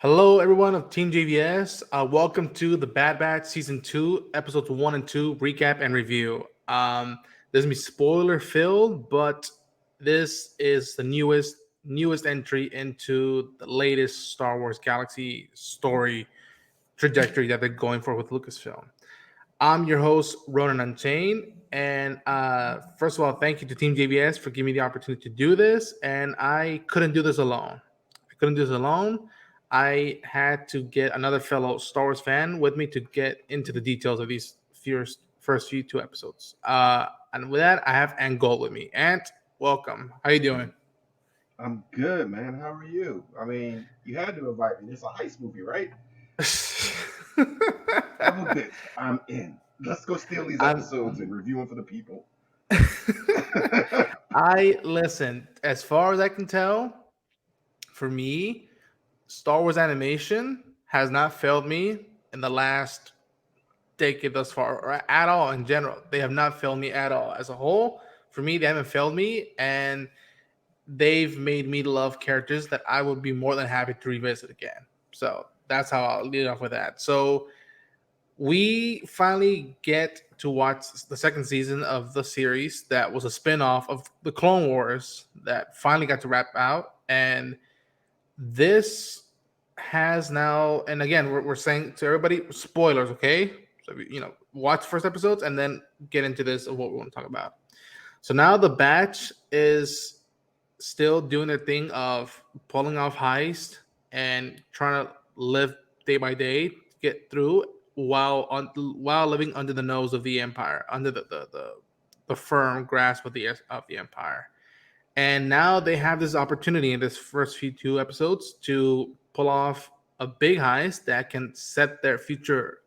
Hello, everyone of TeamJVS. Welcome to the Bad Batch Season 2, Episodes 1 and 2, recap and review. This is going to be spoiler filled, but this is the newest entry into the latest Star Wars Galaxy story trajectory that they're going for with Lucasfilm. I'm your host, Ronan Unchained. And first of all, thank you to Team JVS for giving me the opportunity to do this. And I couldn't do this alone. I had to get another fellow Star Wars fan with me to get into the details of these first few two episodes. And with that, I have Ant Gold with me. Ant, welcome. How you doing? I'm good, man. How are you? I mean, you had to invite me. It's a heist movie, right? Son of a bitch. I'm in. Let's go steal these I'm episodes and review them for the people. I listen, as far as I can tell, for me, Star Wars animation has not failed me in the last decade thus far, or at all in general. They have not failed me at all. As a whole, for me, they haven't failed me, and they've made me love characters that I would be more than happy to revisit again. So that's how I'll lead off with that. So we finally get to watch the second season of the series that was a spin-off of the Clone Wars that finally got to wrap out. And this has now, and again, we're saying to everybody, spoilers, okay? So, watch first episodes and then get into this of what we want to talk about. So now the batch is still doing their thing of pulling off heist and trying to live day by day to get through while living under the nose of the empire, under the firm grasp of the empire. And now they have this opportunity in this first few two episodes to pull off a big heist that can set their future,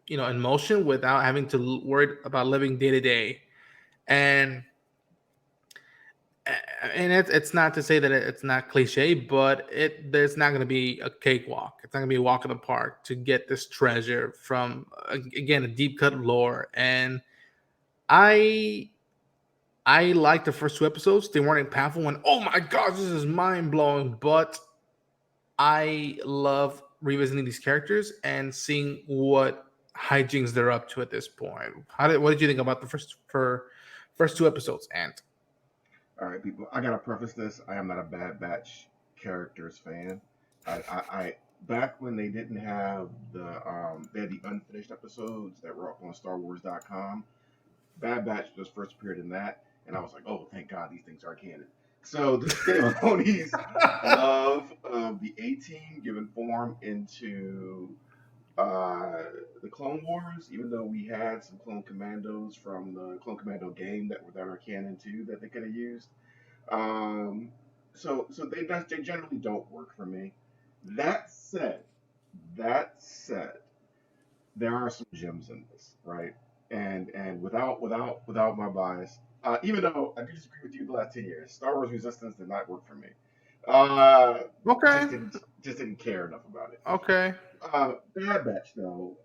in motion without having to worry about living day to day. And it's not to say that it's not cliche, but there's not going to be a cakewalk. It's not going to be a walk in the park to get this treasure from again a deep cut of lore. And I I liked the first two episodes. They weren't impactful. When oh my gosh, this is mind blowing. But I love revisiting these characters and seeing what hijinks they're up to at this point. What did you think about the first two episodes? And All right, people. I gotta preface this. I am not a Bad Batch characters fan. I back when they didn't have they had the unfinished episodes that were up on StarWars.com. Bad Batch just first appeared in that, and I was like, oh, thank God these things are canon. So this Dave Filoni's love of the A Team given form into uh, the Clone Wars, even though we had some Clone Commandos from the Clone Commando game that are canon too that they could have used. Um, so they generally don't work for me. That said, that said, there are some gems in this, right? And without my bias, even though I do disagree with you the last 10 years, Star Wars Resistance did not work for me. Uh, okay, just didn't care enough about it. okay, Bad Batch though,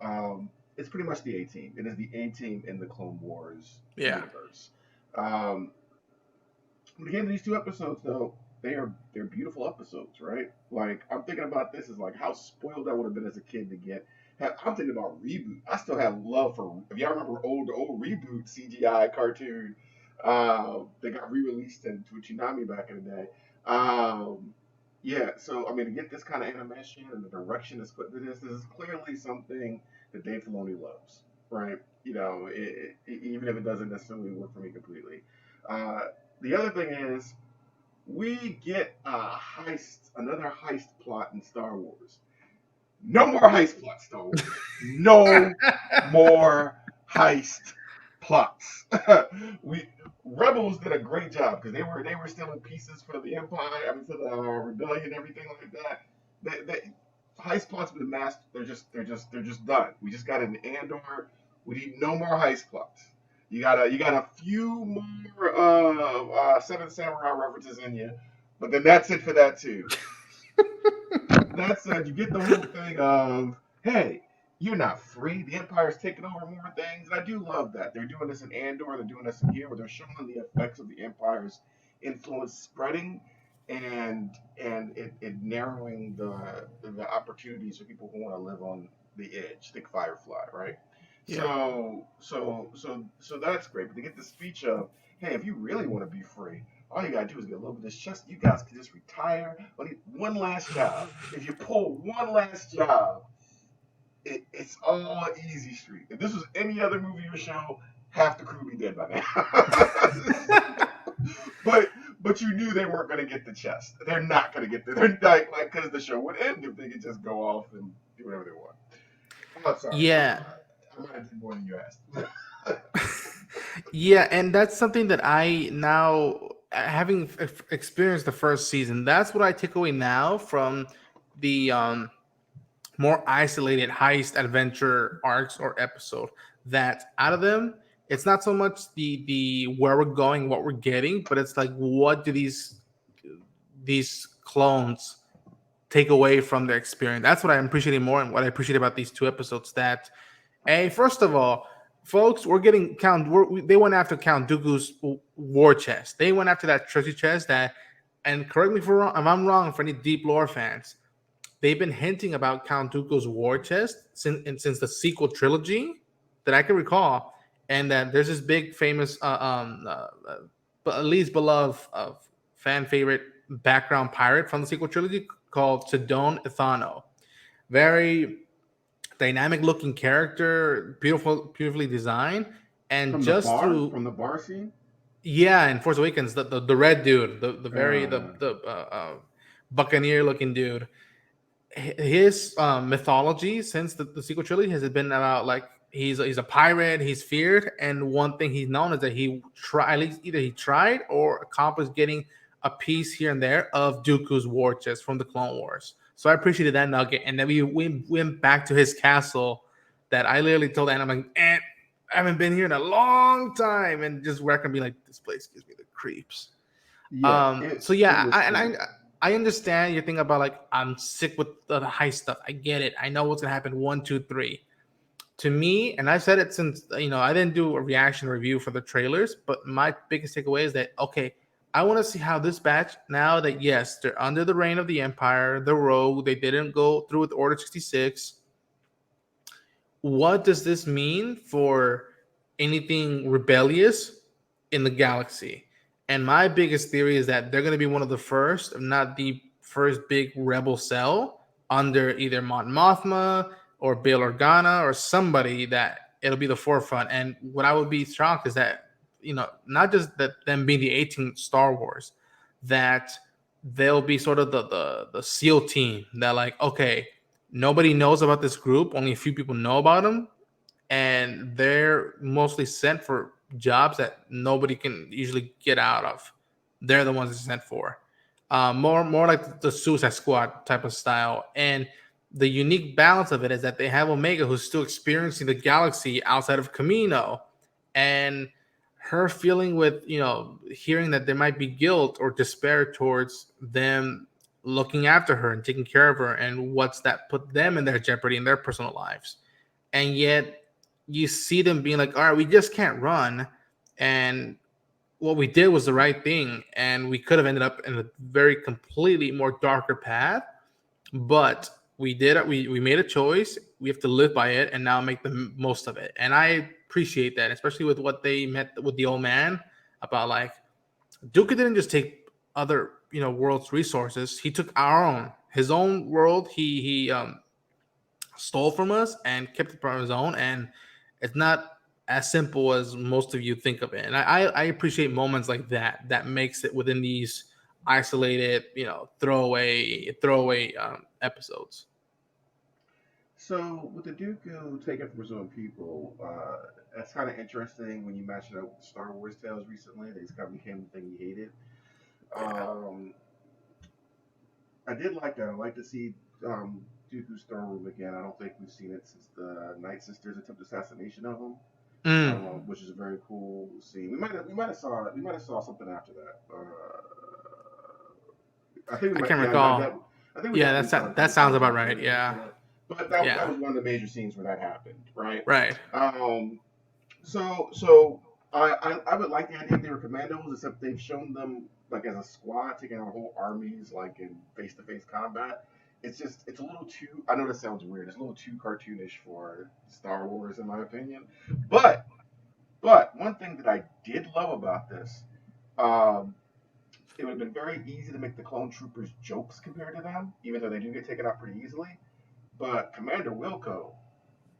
it's pretty much the A Team. It is the A Team in the Clone Wars yeah. universe. Um, when it came to these two episodes though, they're beautiful episodes, right? Like I'm thinking about this as like how spoiled I would have been as a kid to get. I'm thinking about reboot. I still have love for if y'all remember old reboot CGI cartoon that got re-released in Toonami back in the day. Um, yeah, so I mean to get this kind of animation and the direction that's put into this is clearly something that Dave Filoni loves, right? Even if it doesn't necessarily work for me completely. Uh, the other thing is we get another heist plot in Star Wars. No more heist plots, Star Wars. No more heist plots. we Rebels did a great job because they were stealing pieces for the Empire, I mean for the rebellion, everything like that. Heist plots with the mask, they're just done. We just got an Andor. We need no more heist plots. You got a few more Seven Samurai references in you, but then that's it for that too. That said, you get the whole thing of, hey, you're not free. The Empire's taking over more things. And I do love that. They're doing this in Andor, they're doing this in here, where they're showing the effects of the Empire's influence spreading. and it narrowing the opportunities for people who want to live on the edge. Think Firefly, right? Yeah. So that's great. But to get the speech of, hey, if you really want to be free, all you gotta do is get a little bit of this chest. You guys can just retire. Only one last job. If you pull one last job, it's all easy street. If this was any other movie or show, half the crew be dead by now. but but you knew they weren't going to get the chest. They're not going to get the. They're like because the show would end if they could just go off and do whatever they want. Oh, sorry. Yeah. I might have did more than you asked. Yeah, and that's something that I now, having experienced the first season, that's what I take away now from the more isolated heist adventure arcs or episode. That out of them, it's not so much the where we're going, what we're getting, but it's like what do these clones take away from their experience. That's what I'm appreciating more, and what I appreciate about these two episodes. That, hey, first of all, folks, we're getting they went after Count Dooku's war chest. They went after that treasure chest. That, and correct me if I'm wrong, for any deep lore fans, they've been hinting about Count Dooku's war chest since the sequel trilogy that I can recall, and that there's this big famous, but at least beloved fan favorite background pirate from the sequel trilogy called Sidon Ithano. Very dynamic looking character, beautifully designed, and from the just bar, through, from the bar scene. yeah, in Force Awakens, the red dude, the very Uh, the buccaneer looking dude, his mythology since the sequel trilogy has been about like he's a pirate, he's feared, and one thing he's known is that he try at least either he tried or accomplished getting a piece here and there of Dooku's war chest from the Clone Wars. So I appreciated that nugget, and then we went back to his castle. That I literally told Anna, I'm like, I haven't been here in a long time, and just where I can be like, this place gives me the creeps. yeah, So it yeah, was cool. I understand your thing about like I'm sick with the high stuff. I get it. I know what's gonna happen. One, two, three. To me, and I said it since I didn't do a reaction review for the trailers, but my biggest takeaway is that okay, I want to see how this batch, now that yes, they're under the reign of the Empire, the Rogue, they didn't go through with Order 66. What does this mean for anything rebellious in the galaxy? And my biggest theory is that they're going to be one of the first, if not the first big rebel cell under either Mon Mothma or Bail Organa or somebody, that it'll be the forefront. And what I would be shocked is that, not just that them being the 18th Star Wars, that they'll be sort of the SEAL team that like, okay, nobody knows about this group, only a few people know about them, and they're mostly sent for jobs that nobody can usually get out of. They're the ones that's sent for. More like the Suicide Squad type of style. And the unique balance of it is that they have Omega, who's still experiencing the galaxy outside of Kamino, and her feeling with hearing that there might be guilt or despair towards them looking after her and taking care of her, and what's that put them in their jeopardy in their personal lives. And yet you see them being like, all right, we just can't run, and what we did was the right thing, and we could have ended up in a very completely more darker path, but we did it. We made a choice. We have to live by it and now make the most of it. And I appreciate that, especially with what they met with the old man about, like, Duke didn't just take other world's resources. He took his own world. He stole from us and kept it for his own. And it's not as simple as most of you think of it. And I appreciate moments like that that makes it within these isolated, throwaway episodes. So with the Dooku taken from his own people, that's kind of interesting when you match it up with the Star Wars tales recently. They just kind of became the thing you hated. Yeah. Um, I did like that. I like to see Dooku's throne room again. I don't think we've seen it since the Night Sisters attempt assassination of him, Mm, which is a very cool scene. We might have saw something after that. I think we I might. can Yeah, recall. I think we Yeah, definitely saw that saw sounds about Darth right. Vader Yeah. before. But that Yeah. was one of the major scenes where that happened, right? Right. Um, so I would like the idea if they were commandos, except they've shown them like as a squad taking out whole armies like in face-to-face combat. It's a little too. I know this sounds weird. It's a little too cartoonish for Star Wars, in my opinion. But one thing that I did love about this, um, it would have been very easy to make the clone troopers jokes compared to them, even though they do get taken out pretty easily. But Commander Wilco,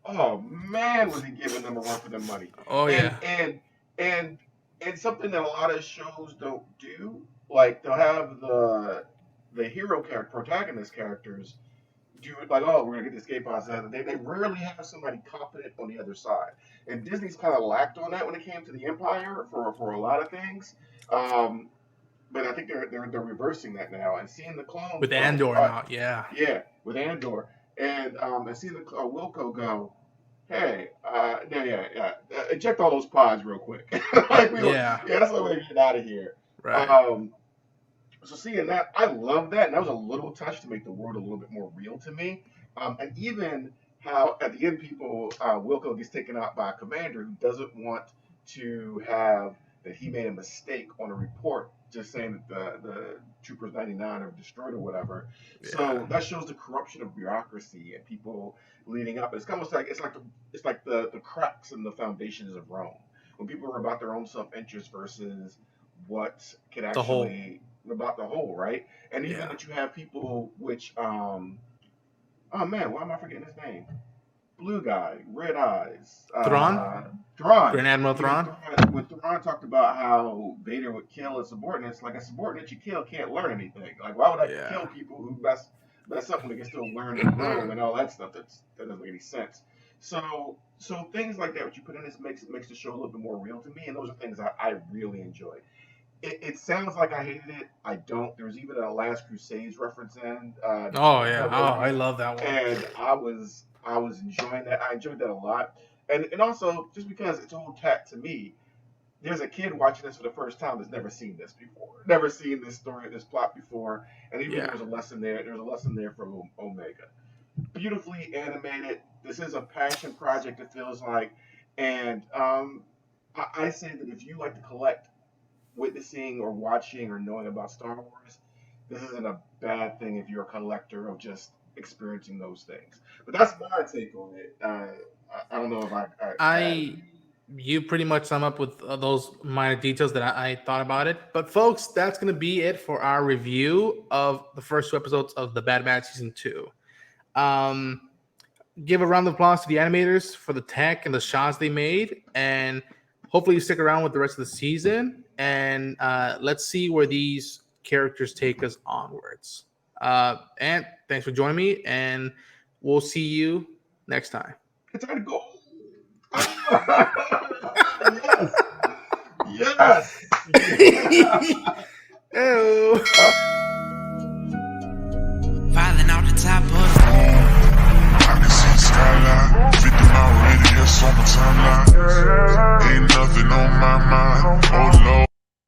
oh man, was he giving them a run for their money? Oh And yeah. and and something that a lot of shows don't do, like they'll have the hero character, protagonist characters do it like, oh, we're gonna get the escape pods. They rarely have somebody competent on the other side, and Disney's kind of lacked on that when it came to the Empire for a lot of things. Um, but I think they're reversing that now and seeing the clones With go. Andor now, yeah. Yeah, with Andor and seeing the Wilco go. Hey, eject all those pods real quick. Like Yeah. yeah, that's the way to get out of here. Right. So seeing that, I love that, and that was a little touch to make the world a little bit more real to me. And even how at the end, people Wilco gets taken out by a commander who doesn't want to have that he made a mistake on a report, just saying that the Troopers 99 are destroyed or whatever. Yeah. So that shows the corruption of bureaucracy and people leading up. It's almost like it's like the cracks in the foundations of Rome when people are about their own self interest versus what could The whole. actually about the whole, right? And even Yeah. that you have people which oh man, why am I forgetting his name? Blue guy, red eyes, Thrawn. Grand Admiral Even Thrawn. When Thrawn talked about how Vader would kill his subordinates, like a subordinate you kill can't learn anything. Like why would I Yeah. kill people who mess up when they can still learn and grow and all that stuff? That doesn't make any sense. So things like that, what you put in this makes the show a little bit more real to me, and those are things I really enjoy. It sounds like I hated it. I don't. There was even a Last Crusades reference in. Oh yeah. Oh, I love that one. And I was enjoying that. I enjoyed that a lot. And also just because it's old cat to me, there's a kid watching this for the first time that's never seen this before, never seen this story, this plot before, and even Yeah. there's a lesson there. There's a lesson there for Omega. Beautifully animated. This is a passion project. It feels like, and I say that if you like to collect witnessing or watching or knowing about Star Wars, this isn't a bad thing if you're a collector of just experiencing those things. But that's my take on it. I don't know if You pretty much sum up with those minor details that I thought about it. But folks, that's going to be it for our review of the first 2 episodes of The Bad Batch Season 2. Give a round of applause to the animators for the tech and the shots they made. And hopefully you stick around with the rest of the season. And let's see where these characters take us onwards. And thanks for joining me. And we'll see you next time. it's time to go. Yes. Yes. Ew.